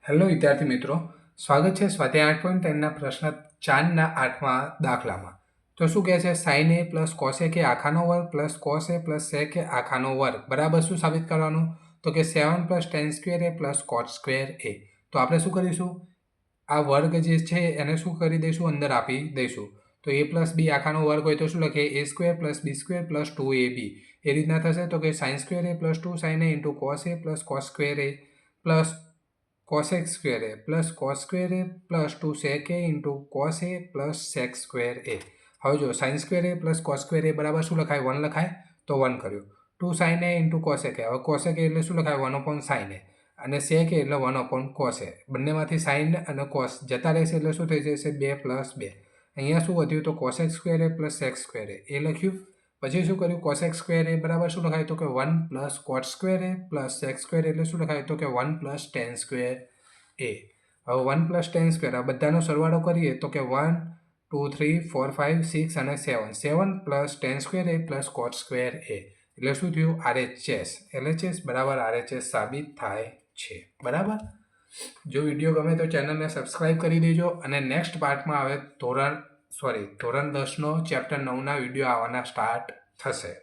Hello વિદ્યાર્થી મિત્રો, સ્વાગત છે સ્વાધ્યાય 8.3ના પ્રશ્ન 4ના 8મા દાખલામાં. તો શું કહે છે? સાઇન એ પ્લસ કોસ એ કે આખાનો વર્ગ પ્લસ કોસ એ પ્લસ સેક એ આખાનો વર્ગ બરાબર શું સાબિત કરવાનું? તો કે 7 plus ten square A plus cot square એ. તો આપણે શું કરીશું? આ વર્ગ જે છે એને શું કરી દઈશું? અંદર આપી દઈશું. તો એ પ્લસ બી આખાનો વર્ગ હોય તો શું લખીએ? A square plus B square plus 2ab. એ રીતના થશે તો કે sine square A plus 2 sine A into cos A plus cos square A plus cosec square A plus cos square A plus 2 sec A into cos A plus sec square A. હવે જો sine square A plus cos square A બરાબર શું લખાય? 1 લખાય. તો 1 કર્યું. 2 sine A into cosec એ. હવે cosec એ એટલે શું લખાય? 1 અપોન સાઇન એ. અને સેક એ એટલે 1 અપોન કોસ એ. બંનેમાંથી સાઇન અને કોસ જતા રહેશે એટલે શું થઈ જશે? 2 પ્લસ 2. અહીંયા શું વધ્યું? તો cosec square A plus sec square એ લખ્યું. પછી શું કર્યું? કોસેક સ્ક્વેર એ બરાબર શું લખાય? તો કે 1 plus cot square A plus sec square એટલે શું લખાય? તો કે 1 પ્લસ ટેન સ્ક્વેર એ. હવે 1 પ્લસ ટેન સ્ક્વેર આ બધાનો સરવાળો કરીએ તો કે 1 2 3 4 5 6 અને 7 plus ten square A plus cot square એ એટલે શું થયું? RHS. LHS બરાબર RHS સાબિત થાય છે. બરાબર. જો વિડીયો ગમે તો ચેનલને સબસ્ક્રાઈબ કરી દેજો અને નેક્સ્ટ પાર્ટમાં હવે ધોરણ 10નો ચેપ્ટર 9ના વિડીયો આવવાના સ્ટાર્ટ થશે.